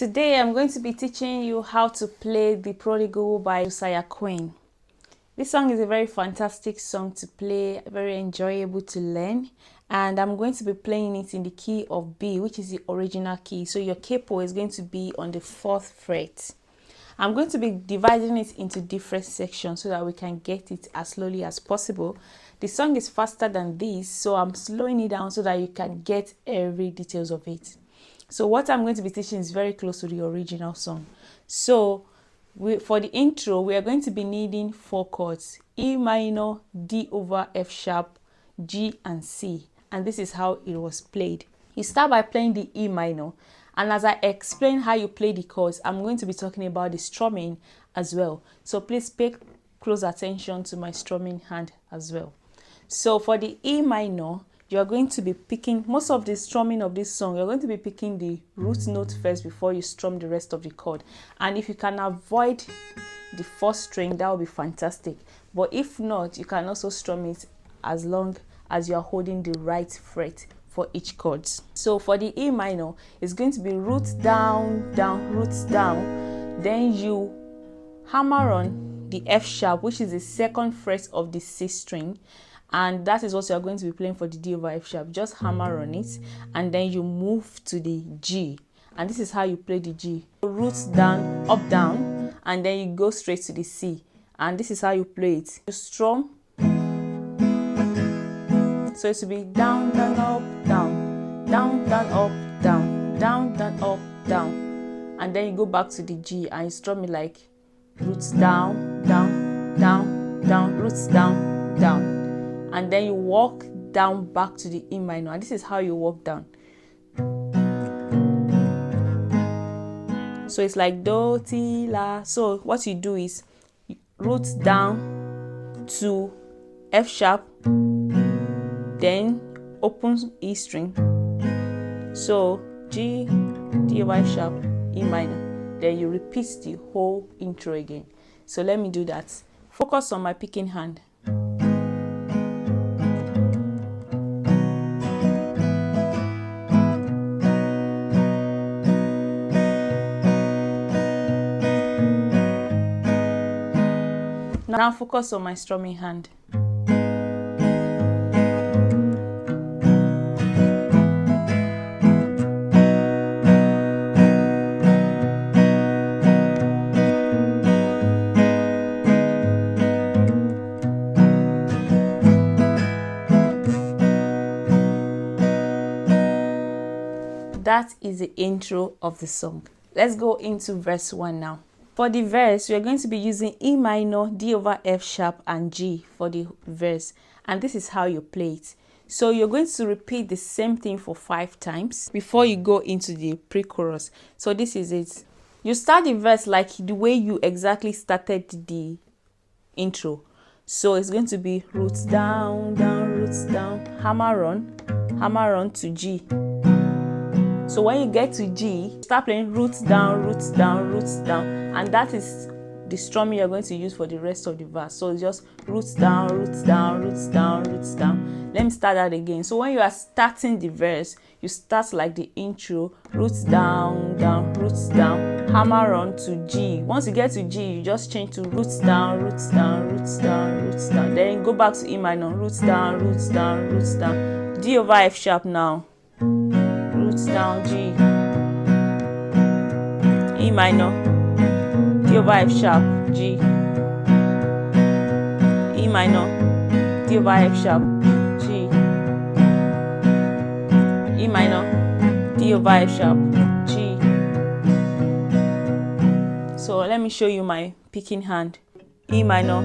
Today I'm going to be teaching you how to play The Prodigal by Josiah Queen. This song is a very fantastic song to play, very enjoyable to learn, and I'm going to be playing it in the key of B, which is the original key. So your capo is going to be on the 4th fret. I'm going to be dividing it into different sections so that we can get it as slowly as possible. The song is faster than this, so I'm slowing it down so that you can get every details of it. So what I'm going to be teaching is very close to the original song. So for the intro, we are going to be needing 4 chords: E minor, D over F sharp, G and C. And this is how it was played. You start by playing the E minor. And as I explain how you play the chords, I'm going to be talking about the strumming as well. So please pay close attention to my strumming hand as well. So for the E minor, you're going to be picking, most of the strumming of this song, you're going to be picking the root note first before you strum the rest of the chord. And if you can avoid the 4th string, that would be fantastic. But if not, you can also strum it as long as you're holding the right fret for each chord. So for the E minor, it's going to be root down, down, root down. Then you hammer on the F sharp, which is the 2nd fret of the C string. And that is what you are going to be playing for the D over F sharp. Just hammer on it, and then you move to the G. And this is how you play the G. Roots down, up, down, and then you go straight to the C. And this is how you play it. You strum. So it will be down, down, up, down, down, down, up, down, down, down, up, down. And then you go back to the G and you strum it like roots down, down, down, down, roots down, down. And then you walk down back to the E minor. And this is how you walk down. So it's like do, ti, la. So what you do is root down to F sharp, then open E string. So G, D over F sharp, E minor. Then you repeat the whole intro again. So let me do that. Focus on my picking hand. Now focus on my strumming hand. That is the intro of the song. Let's go into verse 1 now. For the verse, we are going to be using E minor, D over F sharp, and G for the verse. And this is how you play it. So you're going to repeat the same thing for 5 times before you go into the pre-chorus. So this is it. You start the verse like the way you exactly started the intro. So it's going to be roots down, down, roots down, hammer on to G. So when you get to G, start playing roots down, roots down, roots down. And that is the strumming you're going to use for the rest of the verse. So it's just roots down, roots down, roots down, roots down. Let me start that again. So when you are starting the verse, you start like the intro, roots down, down, roots down, hammer on to G. Once you get to G, you just change to roots down, roots down, roots down, roots down. Then go back to E minor, roots down, roots down, roots down. D over F sharp now. Roots down, G, E minor, D over F sharp, G, E minor, D over F sharp, G, E minor, D over F sharp, G. So let me show you my picking hand. E minor,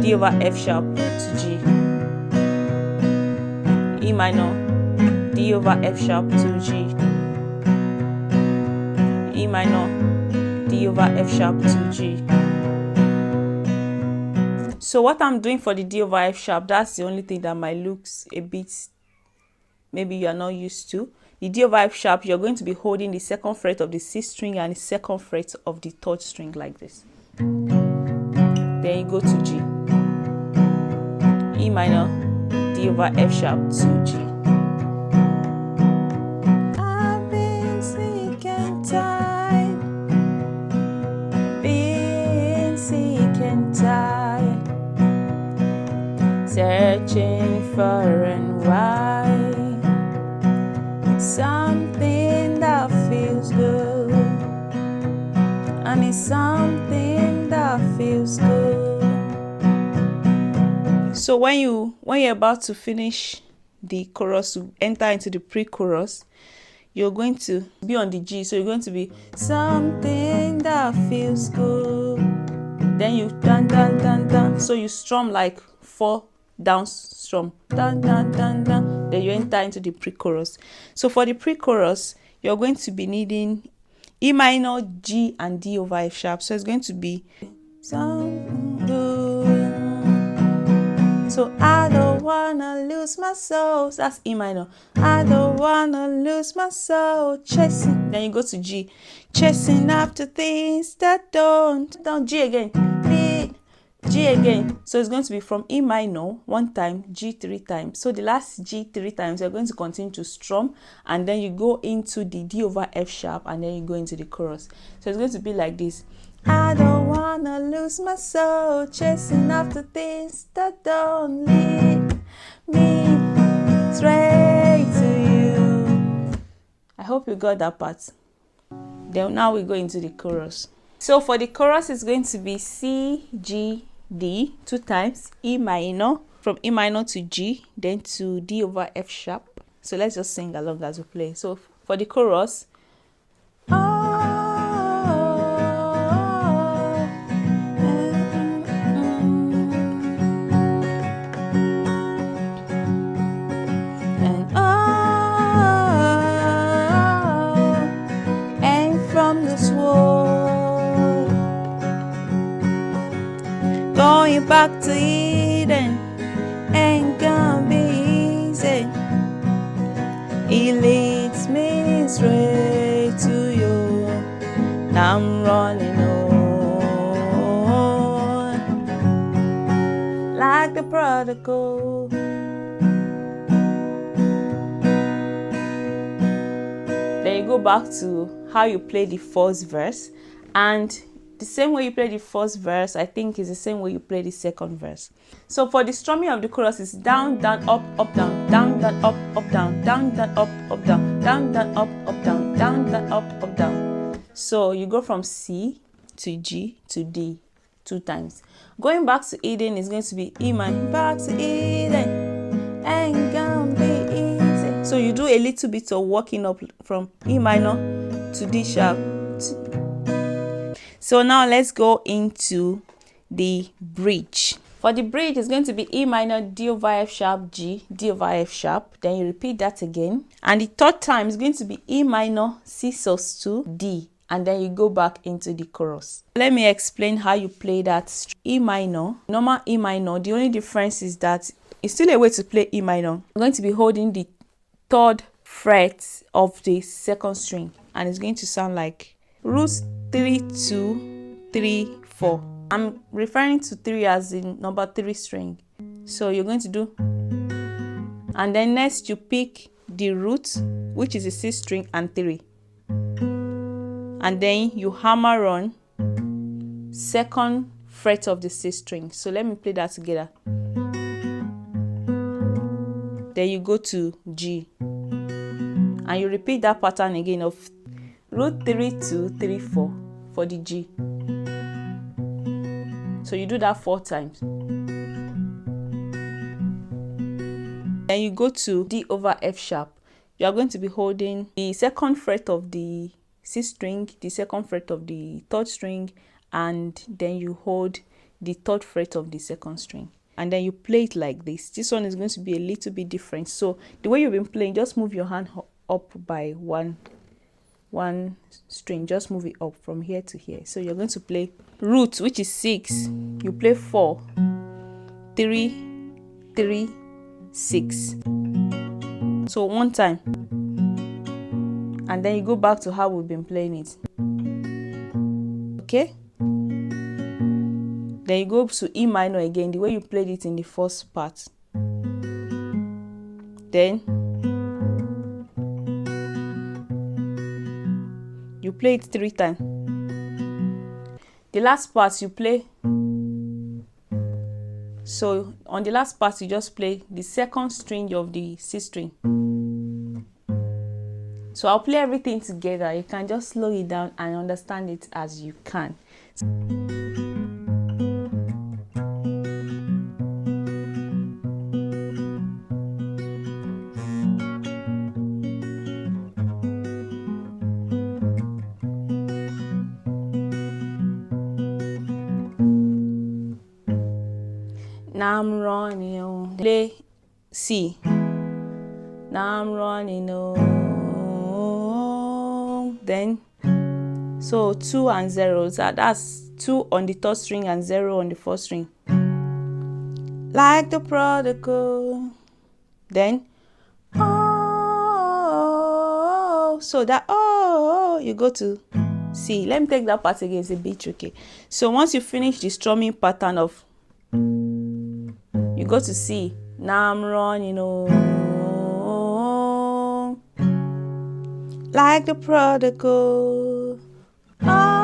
D over F sharp to G, E minor, D over F sharp to G, E minor, D over F sharp to G. So what I'm doing for the D over F sharp, that's the only thing that might look a bit, maybe you are not used to. The D over F sharp, you're going to be holding the 2nd fret of the C string and the 2nd fret of the 3rd string like this. Then you go to G, E minor, D over F sharp to G. I've been sick and tired. far and wide. Something that feels good, and it's something that feels good. So when you're about to finish the chorus, to enter into the pre-chorus, you're going to be on the G. So you're going to be something that feels good. Then you dun dun dun dun. So you strum like 4 down strum. Dun dun dun dun. Then you enter into the pre-chorus. So for the pre-chorus, you're going to be needing E minor, G, and D over F sharp. So it's going to be something good. So I don't wanna lose my soul. So that's E minor. I don't wanna lose my soul. Chasing. Then you go to G. Chasing after things that don't. Down G again. G again. So it's going to be from E minor 1 time, G 3 times. So the last G 3 times, you're going to continue to strum, and then you go into the D over F sharp, and then you go into the chorus. So it's going to be like this. I don't wanna lose my soul, chasing after things that don't lead me straight to you. I hope you got that part. Then now we go into the chorus. So for the chorus, it's going to be C, G, D 2 times, E minor, from E minor to G, then to D over F sharp. So let's just sing along as we play. So for the chorus, going back to Eden ain't gonna be easy. He leads me straight to you. Now I'm running on like the prodigal. Then you go back to how you play the first verse, and the same way you play the first verse, I think, is the same way you play the second verse. So for the strumming of the chorus, is down, down, up, down, down, down, up, down, down, down, up, down, down, down, up, down, down, down, up, down. So you go from C to G to D 2 times. Going back to Eden is going to be E minor. Back to Eden ain't gonna be easy. So you do a little bit of walking up from E minor to D sharp. So now let's go into the bridge. For the bridge, it's going to be E minor, D over F sharp, G, D over F sharp. Then you repeat that again. And the third time is going to be E minor, C sus2, D. And then you go back into the chorus. Let me explain how you play that. E minor, normal E minor. The only difference is that it's still a way to play E minor. I'm going to be holding the 3rd fret of the 2nd string. And it's going to sound like roots 3, 2, 3, 4. I'm referring to 3 as in number 3 string. So you're going to do, and then next you pick the root, which is a C string, and 3, and then you hammer on 2nd fret of the C string. So let me play that together. Then you go to G, and you repeat that pattern again of root 3, 2, 3, 4 for the G. So you do that 4 times. Then you go to D over F sharp. You are going to be holding the 2nd fret of the C string, the 2nd fret of the 3rd string, and then you hold the 3rd fret of the 2nd string. And then you play it like this. This one is going to be a little bit different. So the way you've been playing, just move your hand up by one string. Just move it up from here to here. So you're going to play root, which is 6. You play 4, 3, 3, 6. So 1 time, and then you go back to how we've been playing it. Okay, then you go to E minor again, the way you played it in the first part. Then you play it 3 times. The last part you play So on the last part, you just play the second string of the C string. So I'll play everything together. You can just slow it down and understand it as you can. Now I'm running on. Play C. Now I'm running on. Then, so 2 and 0. That's 2 on the third string and 0 on the fourth string. Like the prodigal. Then, oh. So that you go to C. Let me take that part again. It's a bit tricky. So once you finish the strumming pattern of, you go to C. Now I'm running on like the prodigal. Oh,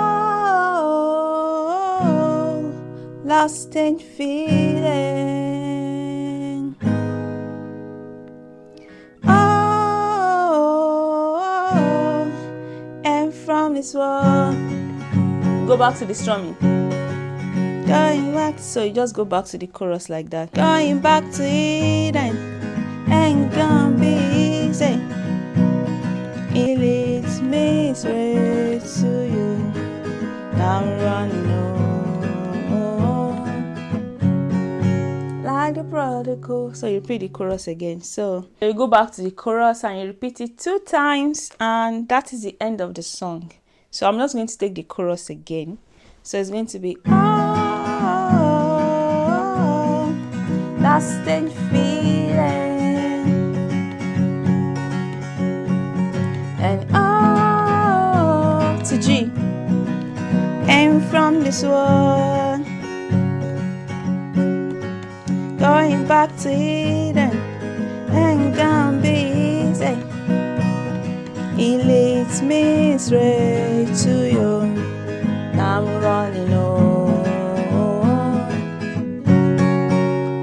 lost and feeling. Oh, and from this world. Go back to the strumming. Going back, so you just go back to the chorus like that. Going back to Eden ain't gonna be easy. It leads me straight to you. Now I'm running on like the prodigal. So you repeat the chorus again. So you go back to the chorus and you repeat it 2 times, and that is the end of the song. So I'm just going to take the chorus again. So it's going to be lost and feeling, and to G, and from this world, going back to Eden, ain't gonna be easy. He leads me straight to you. Now I'm running on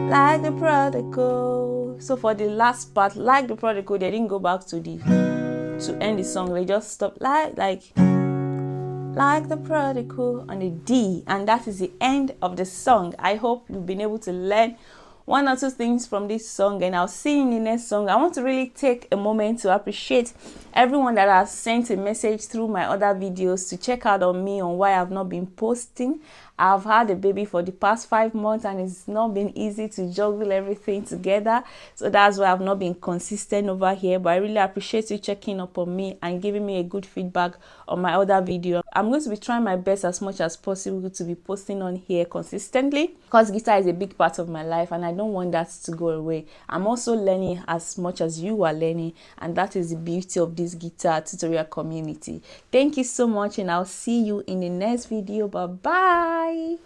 like the prodigal. So for the last part, like the prodigal, they didn't go back to end the song. They just stopped like the prodigal on the D, and that is the end of the song. I hope you've been able to learn 1 or 2 things from this song, and I'll see you in the next song. I want to really take a moment to appreciate everyone that has sent a message through my other videos to check out on me on why I've not been posting. I've had a baby for the past 5 months, and it's not been easy to juggle everything together. So that's why I've not been consistent over here. But I really appreciate you checking up on me and giving me a good feedback on my other video. I'm going to be trying my best as much as possible to be posting on here consistently, because guitar is a big part of my life and I don't want that to go away. I'm also learning as much as you are learning, and that is the beauty of this guitar tutorial community. Thank you so much, and I'll see you in the next video. Bye bye.